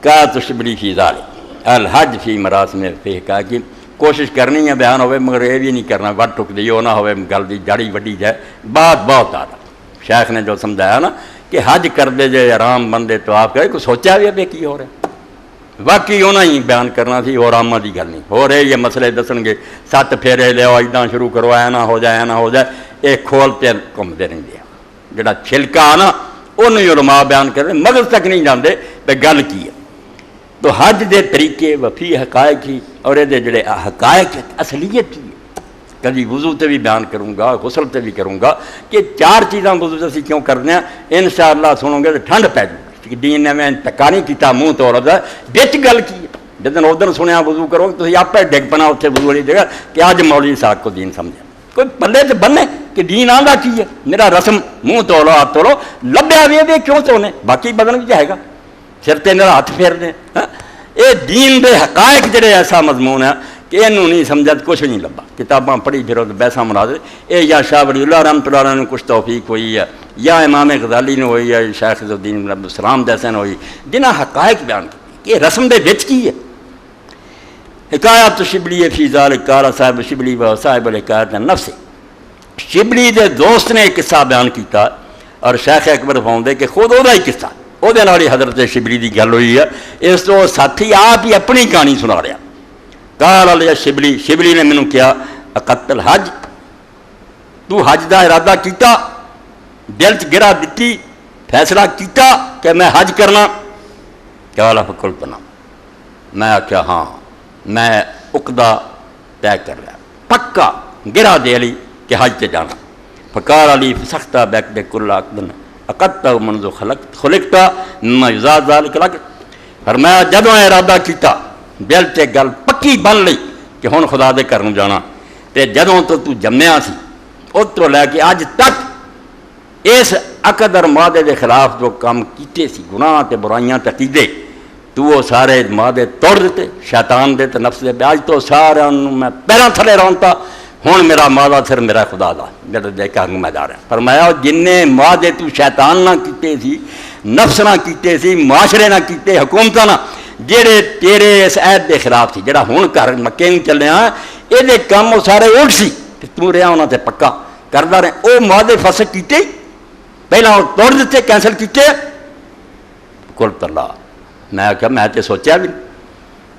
کہا تو شبلی فی ذالک الحج فی مراسم فی، کہا کہ کوشش کرنی ہے بیان ہوئے مگر یہ بھی نہیں کرنا وٹ ٹک دی نہ ہوئے گل دی جڑی وڈی جائے بات بہت آ رہا۔ شیخ نے جو سمجھایا نا کہ حج کر دے جے آرام بندے تو آپ کہے کوئی سوچا بھی ہے کی ہو رہا ہے، واقعی انہوں ہی بیان کرنا سی اور آمہ دی گل نہیں ہو رہے یہ مسئلے دسن گے 7 پھیرے لے اجداں شروع کرو نہ ہو جائے یہ کھولتے گھومتے رہتے ہیں جڑا چھلکا نا انہوں علماء بیان کر رہے مغز تک نہیں جاندے بے گل کی ہے۔ تو حج دے طریقے وفی حقائق ہی اور یہ جڑے حقائق اصلیت کی ہے کبھی وضو تے بھی بیان کروں گا غسل تے بھی کروں گا کہ 4 چیزاں وضو سے کیوں کرنے ہیں انشاءاللہ سنو گے تو ٹھنڈ پی جائے گی۔ دین نے میں تکا نہیں کیتا منہ توڑ دا بچ گل کی ہے جدن ادھر سنیا وضو کرو تو آپ ڈگ پنا اتنے وضو والی جگہ کہ اج مولوی صاحب کو دین سمجھا کوئی پلے تو بنے کہ دین آندا کی ہے میرا رسم منہ توڑو ہاتھ توڑو لبیا بھی کیوں تونے باقی بدن بھی جائے گا سر تے میرا ہاتھ پھیر دیں۔ یہ دین دے حقائق جڑے ایسا مضمون ہے کہ انہوں نہیں سمجھا کچھ نہیں لبا کتاباں پڑھی پھرو تو بیسا مناظر اے یا شاہ ولی اللہ رحمۃ اللہ علیہ نے کچھ توفیق ہوئی ہے یا امام غزالی نے ہوئی ہے شیخ الدین عبد السلام جیسے نے ہوئی جنہیں حقائق بیان کی کہ رسم دے وچ کی ہے۔ حکایت شبلی فی ذالک قال صاحب شبلی و صاحب الحکایت نفس، شبلی دے دوست نے ایک قصہ بیان کیتا اور شیخ اکبر فرماؤندے کہ خود وہ ہی قصہ وہ حضرت شبلی دی گل ہوئی ہے اس تو ساتھی آپ ہی اپنی کہانی سنا رہا۔ قال علیہ شبلی نے مینوں کیا اقتل حج تو حج دا ارادہ کیتا دل چ گرا دتی فیصلہ کیتا کہ میں حج کرنا؟ قال فقلت نعم، میں آخیا ہاں میں عقدہ طے کر لیا پکا گرا دے علی کہ حج تے جانا۔ فقال علی فسخت بیک کل عقد اقدت منذ خلقت مما یزاد ذلك لك، فرمایا جدوں ارادہ کیتا دل تے گل پکی بن لئی کہ ہن خدا دے گھر نوں جانا تے جدوں تو جمیا سی اس تو لے کے اج تک اس عقد اور معاہدے دے خلاف جو کام کیتے سی گناہ تے برائیاں تے عقیدے تو وہ سارے معاہدے توڑ دیتے شیطان دے تے نفس دے اج تو سارے میں پیراں تھلے رونتا ہوں میرا معاہدہ صرف میرا خدا دا جڑا دے کے میں جا رہا فرمایا جن معاہدے تو شیطان نہ کیتے سی نفس نہ کیتے سی معاشرے نہ کیتے حکومتاں نہ جڑے تیرے اس عہد دے خلاف سی جڑا ہن گھر مکے نہیں چلے ہاں یہ دے کام وہ سارے الٹ سی تے تو رہا انہاں تے پکا کردا رہے او معاہدے فسخ کیتے پہلا توڑ دیتے کینسل کیتے قلت اللہ میں آخیا میں تے سوچیا بھی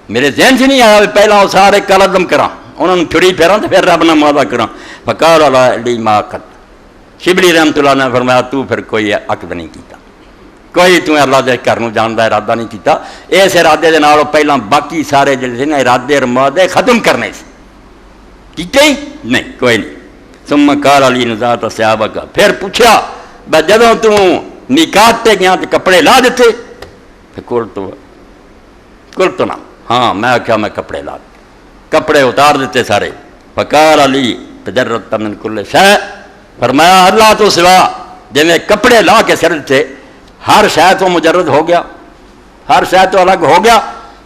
میرے ذہن سے نہیں آیا پہلا وہ سارے کلدم کراں انہوں نے چھڑی پھیراں تو پھر رب نہ معاہدہ کراں فقال علی ما عقد شبلی رحمۃ اللہ نے فرمایا تو پھر کوئی عقد نہیں کیتا کوئی تو اللہ دے گھر نوں جان دا ارادہ نہیں کیتا اس ارادے دے نال پہلاں باقی سارے جڑے سی نا ارادے اور معاہدے ختم کرنے سی کیتے ہی نہیں کوئی نہیں۔ ثم قال علی نزاعت ثيابک پھر پوچھا بے جدوں تو نکاح تے گیا تے کپڑے لا دیتے قلت نعم ہاں میں آخیا میں کپڑے لا دیتے کپڑے اتار دیتے سارے۔ فقال علی تجرت من کل شے فرمایا اللہ تو سوا جی میں کپڑے لا کے سر دیتے ہر شے تو مجرد ہو گیا ہر شے تو الگ ہو گیا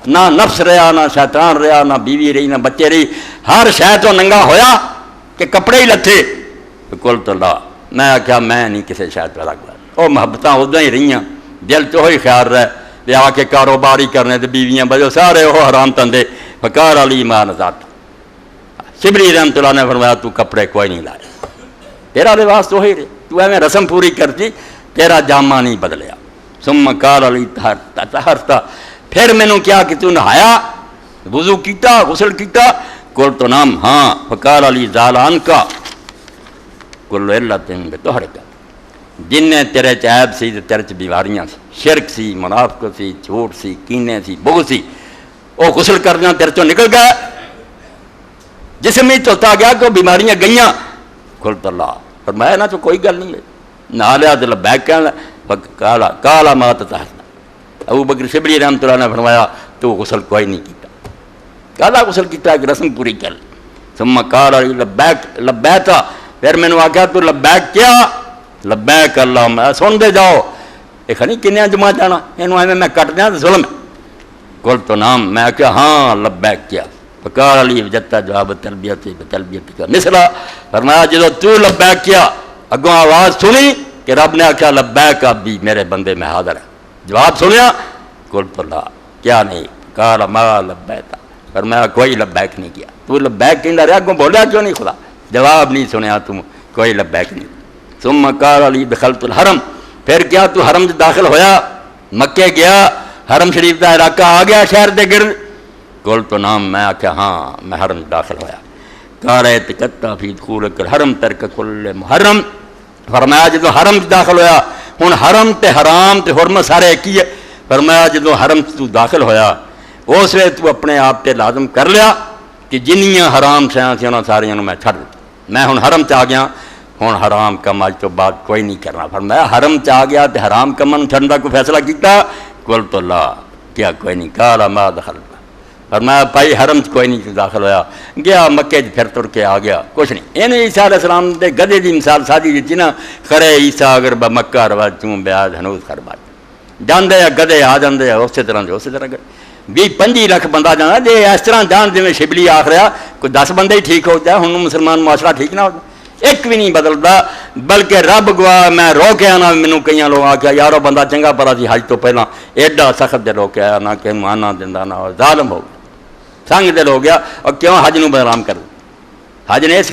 نہ نفس رہا نہ شیطان رہا نہ بیوی رہی نہ بچے رہی ہر شے تو ننگا ہویا کہ کپڑے ہی لتھے۔ قلت اللہ میں آخیا میں نہیں کسی شے تو الگ وہ محبتاں ادھر ہی رہی دل چ وہی خیال رہے بھی آ کے کاروبار ہی کرنے تو بیویاں بجو سارے وہ حرام تندے۔ فقال علی ما نزعت شبلی رحمۃ اللہ نے فرمایا تو کپڑے کوئی نہیں لائے تیرا لباس تو ہی رہے تو ایویں رسم پوری کرتی تیرا جامہ نہیں بدلیا۔ ثم قال علی طہرت پھر مینوں کیا کہ تو نہایا وضو کیتا غسل کیتا؟ قلت نعم ہاں۔ فقال علی زال عنک کل علت بطہرک جن نے تیرے چ عیب سی تے تیرے چ بیماریاں سی شرک سی منافقت سی جھوٹ سی کینے سی بغض سی وہ غسل کرنا تیرے چوں نکل گیا جسم ہی چوتا گیا کہ بیماریاں گئیاں۔ قلت اللہ فرمایا نہ تو کوئی گل نہیں ہے نہ لیا دل بیک کہنا کالا ما تطہرنا ابو بکر شبلی رحمۃ اللہ نے فرمایا تو غسل کوئی نہیں کیتا کالا غسل کیتا ایک رسم پوری کر ثم قال علی لبیک لبیک پھر میں نے آخیا تو لبیک کیا لبیک اللہ میں سن دے جاؤ یہ کھنی کنیا جمع جانا یہ میں کٹ دیا تو ظلم ہے۔ قلت نعم میں آخیا ہاں لبیک کیا۔ فقال علی وجدت جواب تلبیت بتلبیت کا مثلا فرمایا جدو تو لبیک کیا اگوں آواز سنی کہ رب نے آخیا لبیک اب بھی میرے بندے میں حاضر ہے جواب سنیا۔ قلت اللہ کیا نہیں؟ قال ما لبیک، فرمایا کوئی لبیک نہیں کیا. تو لبیک کہندا رہا، اگوں بولیا کیوں نہیں خدا؟ جواب نہیں سنیا تم، کوئی لبیک نہیں. ثم قال علی دخلت الحرم، پھر کیا تو حرم داخل ہویا؟ مکے گیا، حرم شریف کا علاقہ آ گیا شہر دے گرد؟ قلت نعم، میں آخیا ہاں میں حرم داخل ہویا. قال اتقطع فی دخولک الحرم ترک کل محرم، فرمایا جدو حرم داخل ہویا، ہن حرم تے حرام تے حرمت سارے ایک ہی ہے. فرمایا جدو حرم تو داخل ہویا اس ویلے تو اپنے آپ تے لازم کر لیا کہ جنیاں حرام شیاں سی انہاں ساریاں میں چھڈ دتا. میں ہن حرم چ آ گیا، ہن حرام کم اج تو بعد کوئی نہیں کرنا. فرمایا حرم چ آ گیا تے حرام کماں نوں چھڈن دا کوئی فیصلہ کیتا؟ قلت لا، کیا کوئی نہیں. قال ما دخلت، فرمایا بھائی حرم چ کوئی نہیں داخل ہویا، گیا مکے چ پھر تر کے آ گیا کچھ نہیں. انہیں عیسیٰ علیہ السلام دے گدے دی مثال سادی دیتی نا، خرے عیسیٰ اگر مکہ روا چوں بیاض ہنوز خربات جاندے یا گدے آ جاندے اسی طرح دے اسی طرح. 20-25 لاکھ بندہ جانا جی اس طرح جان جی شبلی آخ رہا کوئی 10 بندے ہی ٹھیک ہو جائے. ہن مسلمان معاشرہ ٹھیک نہ ہوتا، ایک بھی نہیں بدلتا. بلکہ رب گواہ میں رو کے آنا، مینوں کئی لوگ آخیا یارو بندہ چنگا پڑا سی حج تو پہلے، ایڈا سخت دل ہو کے آیا نہ کہ مانا دینا نہ ظالم ہو گیا، سنگ دل ہو گیا. اور کیوں حج نو بدنام کر؟ حج نے اس